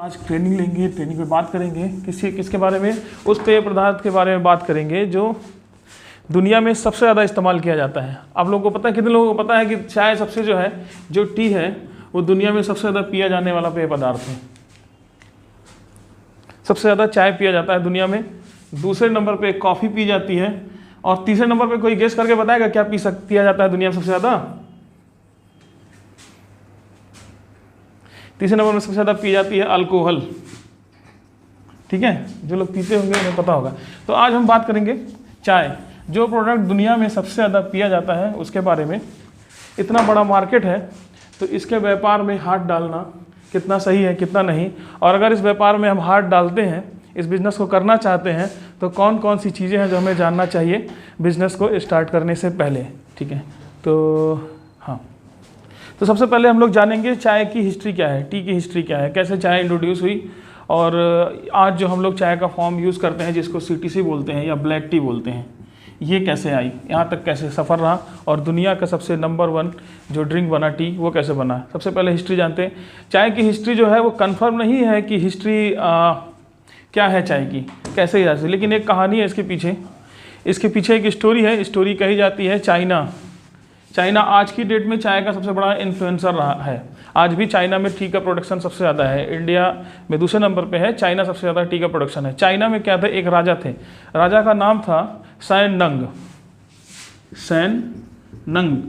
आज ट्रेनिंग लेंगे, ट्रेनिंग में बात करेंगे किसके बारे में, उस पेय पदार्थ के बारे में बात करेंगे जो दुनिया में सबसे ज़्यादा इस्तेमाल किया जाता है। आप लोगों को पता है, कितने लोगों को पता है कि चाय सबसे जो है, जो टी है वो दुनिया में सबसे ज़्यादा पिया जाने वाला पेय पदार्थ है। सबसे ज़्यादा चाय पिया जाता है दुनिया में, दूसरे नंबर पे कॉफ़ी पी जाती है, और तीसरे नंबर पे कोई गेस करके बताएगा क्या पिया जाता है दुनिया में सबसे ज़्यादा? तीसरे नंबर में सबसे ज़्यादा पी जाती है अल्कोहल। ठीक है, जो लोग पीते होंगे उन्हें पता होगा। तो आज हम बात करेंगे चाय, जो प्रोडक्ट दुनिया में सबसे ज़्यादा पिया जाता है उसके बारे में। इतना बड़ा मार्केट है तो इसके व्यापार में हाथ डालना कितना सही है, कितना नहीं, और अगर इस व्यापार में हम हाथ डालते हैं, इस बिज़नेस को करना चाहते हैं, तो कौन कौन सी चीज़ें हैं जो हमें जानना चाहिए बिज़नेस को स्टार्ट करने से पहले। ठीक है, तो हाँ, तो सबसे पहले हम लोग जानेंगे चाय की हिस्ट्री क्या है, टी की हिस्ट्री क्या है, कैसे चाय इंट्रोड्यूस हुई, और आज जो हम लोग चाय का फॉर्म यूज़ करते हैं जिसको CTC बोलते हैं या ब्लैक टी बोलते हैं, ये कैसे आई, यहाँ तक कैसे सफ़र रहा, और दुनिया का सबसे नंबर 1 जो ड्रिंक बना टी वो कैसे बना। सबसे पहले हिस्ट्री जानते हैं। चाय की हिस्ट्री जो है वो कंफर्म नहीं है कि हिस्ट्री क्या है चाय की, कैसे ही जाती, लेकिन एक कहानी है इसके पीछे एक स्टोरी है। स्टोरी कही जाती है चाइना आज की डेट में चाय का सबसे बड़ा इन्फ्लुएंसर रहा है। आज भी चाइना में टी का प्रोडक्शन सबसे ज़्यादा है, इंडिया में दूसरे नंबर पे है, चाइना सबसे ज़्यादा टी का प्रोडक्शन है। चाइना में क्या था, एक राजा थे, राजा का नाम था सैन नंग।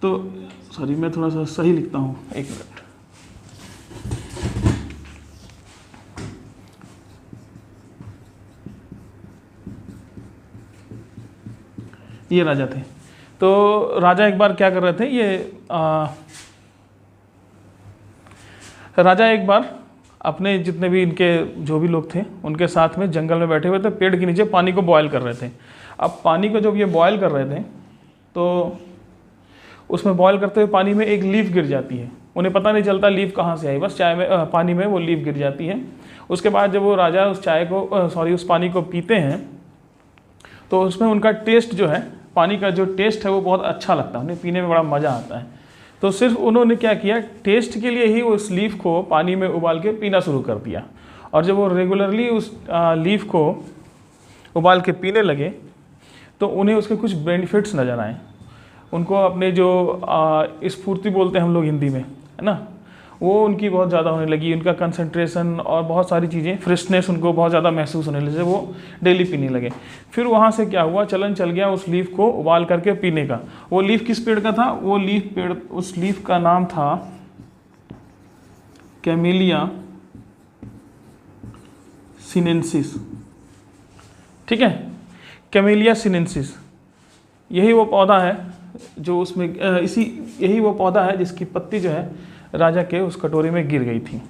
तो सॉरी, मैं थोड़ा सा सही लिखता हूँ, एक मिनट। ये राजा थे। तो राजा एक बार क्या कर रहे थे, राजा एक बार अपने जितने भी इनके जो भी लोग थे उनके साथ में जंगल में बैठे हुए थे, पेड़ के नीचे पानी को बॉयल कर रहे थे। अब पानी को जब ये बॉयल कर रहे थे तो उसमें बॉयल करते हुए पानी में एक लीफ गिर जाती है। उन्हें पता नहीं चलता लीफ कहाँ से आई, बस चाय में पानी में वो लीफ गिर जाती है। उसके बाद जब वो राजा उस पानी को पीते हैं तो उसमें उनका टेस्ट जो है, पानी का जो टेस्ट है वो बहुत अच्छा लगता है, उन्हें पीने में बड़ा मज़ा आता है। तो सिर्फ उन्होंने क्या किया, टेस्ट के लिए ही उस लीफ को पानी में उबाल के पीना शुरू कर दिया। और जब वो रेगुलरली उस लीफ को उबाल के पीने लगे तो उन्हें उसके कुछ बेनिफिट्स नज़र आए। उनको अपने जो स्फूर्ति बोलते हैं हम लोग हिंदी में, है ना, वो उनकी बहुत ज़्यादा होने लगी। उनका कंसंट्रेशन और बहुत सारी चीज़ें, फ्रेशनेस उनको बहुत ज़्यादा महसूस होने लगे, वो डेली पीने लगे। फिर वहाँ से क्या हुआ, चलन चल गया उस लीफ को उबाल करके पीने का। वो लीफ किस पेड़ का था, वो उस लीफ का नाम था कैमेलिया सिनेंसिस। ठीक है, कैमेलिया सिनेंसिस, यही वो पौधा है जो उसमें यही वो पौधा है जिसकी पत्ती जो है राजा के उस कटोरे में गिर गई थी।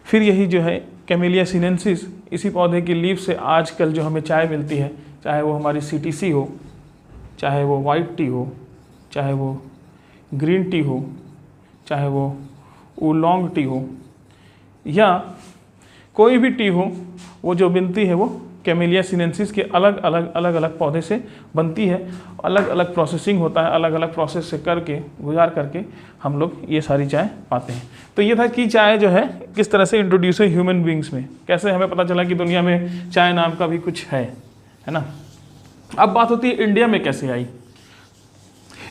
फिर यही जो है कैमेलिया सिनेंसिस, इसी पौधे की लीफ से आजकल जो हमें चाय मिलती है, चाहे वो हमारी CTC हो, चाहे वो वाइट टी हो, चाहे वो ग्रीन टी हो, चाहे वो ओलोंग टी हो, या कोई भी टी हो, वो जो बनती है वो कैमेलिया सिनेंसिस के अलग अलग पौधे से बनती है। अलग अलग प्रोसेसिंग होता है, अलग अलग प्रोसेस से गुजार करके हम लोग ये सारी चाय पाते हैं। तो ये था कि चाय जो है किस तरह से इंट्रोड्यूस है ह्यूमन बींग्स में, कैसे हमें पता चला कि दुनिया में चाय नाम का भी कुछ है ना। अब बात होती है इंडिया में कैसे आई।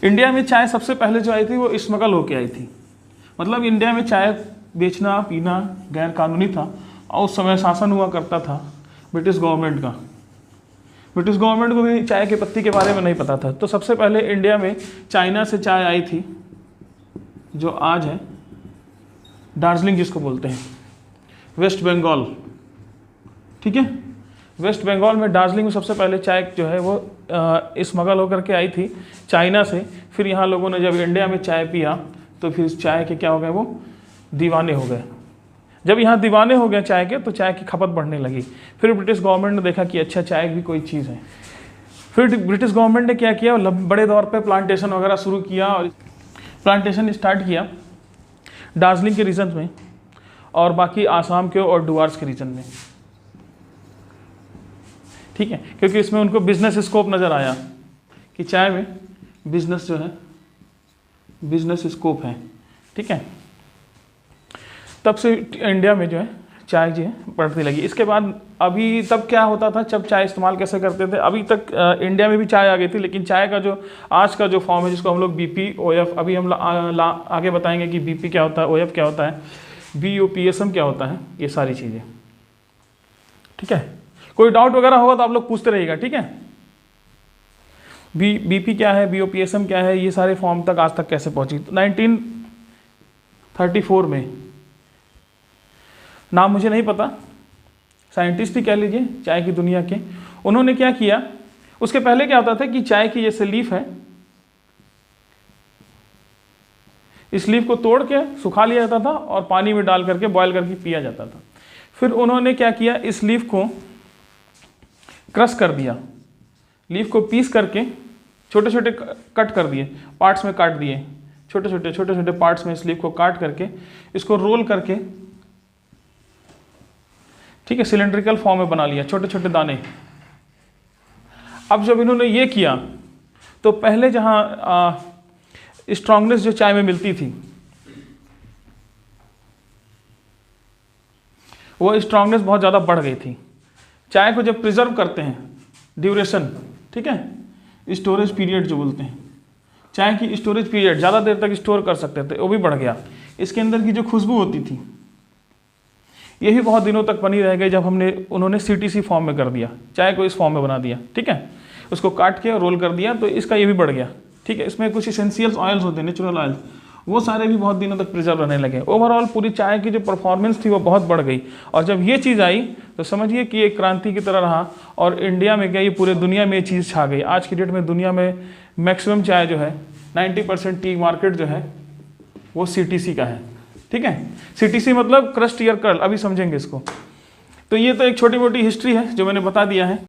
इंडिया में चाय सबसे पहले जो आई थी वो स्मगल होके आई थी। मतलब इंडिया में चाय बेचना पीना गैर कानूनी था, और उस समय शासन हुआ करता था ब्रिटिश गवर्नमेंट का। ब्रिटिश गवर्नमेंट को भी चाय की पत्ती के बारे में नहीं पता था। तो सबसे पहले इंडिया में चाइना से चाय आई थी, जो आज है दार्जिलिंग जिसको बोलते हैं, वेस्ट बंगाल। ठीक है, वेस्ट बंगाल में दार्जिलिंग में सबसे पहले चाय जो है वो स्मगल होकर के आई थी चाइना से। फिर यहाँ लोगों ने जब इंडिया में चाय पिया तो फिर चाय के क्या हो गए, वो दीवाने हो गए। जब यहाँ दीवाने हो गए चाय के, तो चाय की खपत बढ़ने लगी। फिर ब्रिटिश गवर्नमेंट ने देखा कि अच्छा, चाय भी कोई चीज़ है। फिर ब्रिटिश गवर्नमेंट ने क्या किया, बड़े तौर पे प्लांटेशन वगैरह शुरू किया, और प्लांटेशन स्टार्ट किया दार्जिलिंग के रीजन में, और बाकी आसाम के और डुआर्स के रीजन में। ठीक है, क्योंकि इसमें उनको बिजनेस स्कोप नज़र आया कि चाय में बिजनेस जो है, बिजनेस स्कोप है। ठीक है, तब से इंडिया में जो है चाय जो है बढ़ती लगी। इसके बाद अभी तब क्या होता था, जब चाय इस्तेमाल कैसे करते थे, अभी तक इंडिया में भी चाय आ गई थी, लेकिन चाय का जो आज का जो फॉर्म है जिसको हम लोग बीपी ओएफ, अभी हम आगे बताएंगे कि बीपी क्या होता है, ओएफ क्या होता है, बीओपीएसएम क्या होता है, ये सारी चीज़ें। ठीक है, कोई डाउट वगैरह होगा तो आप लोग पूछते रहिएगा। ठीक है, बीपी क्या है, बीओपीएसएम क्या है, ये सारे फॉर्म तक आज तक कैसे पहुंची। तो 1934 में, नाम मुझे नहीं पता, साइंटिस्ट ही कह लीजिए चाय की दुनिया के, उन्होंने क्या किया, उसके पहले क्या होता था कि चाय की जैसे लीफ है, इस लीफ को तोड़ के सुखा लिया जाता था और पानी में डाल करके बॉयल करके पिया जाता था। फिर उन्होंने क्या किया, इस लीफ को क्रश कर दिया, लीफ को पीस करके छोटे छोटे कट कर दिए, पार्ट्स में काट दिए, छोटे छोटे पार्ट्स में इस लीफ को काट करके इसको रोल करके, ठीक है, सिलेंड्रिकल फॉर्म में बना लिया, छोटे छोटे दाने। अब जब इन्होंने ये किया तो पहले जहाँ स्ट्रांगनेस जो चाय में मिलती थी, वो स्ट्रांगनेस बहुत ज़्यादा बढ़ गई थी। चाय को जब प्रिजर्व करते हैं, ड्यूरेशन, ठीक है, स्टोरेज पीरियड जो बोलते हैं, चाय की स्टोरेज पीरियड ज़्यादा देर तक स्टोर कर सकते थे, वो भी बढ़ गया। इसके अंदर की जो खुशबू होती थी ये भी बहुत दिनों तक बनी रह गई। जब उन्होंने सीटीसी फॉर्म में कर दिया, चाय को इस फॉर्म में बना दिया, ठीक है, उसको काट के रोल कर दिया, तो इसका ये भी बढ़ गया। ठीक है, इसमें कुछ इसेंशियल्स ऑयल्स होते हैं, नेचुरल ऑयल्स, वो सारे भी बहुत दिनों तक प्रिजर्व रहने लगे। ओवरऑल पूरी चाय की जो परफॉर्मेंस थी वो बहुत बढ़ गई। और जब ये चीज़ आई तो समझिए कि एक क्रांति की तरह रहा, और इंडिया में क्या, ये पूरे दुनिया में ये चीज़ छा गई। आज की डेट में दुनिया में मैक्सिमम चाय जो है, 90% टी मार्केट जो है वो सीटीसी का है। ठीक है, सीटीसी मतलब क्रस्ट ईयर कर्ल, अभी समझेंगे इसको। तो ये तो एक छोटी मोटी हिस्ट्री है जो मैंने बता दिया है।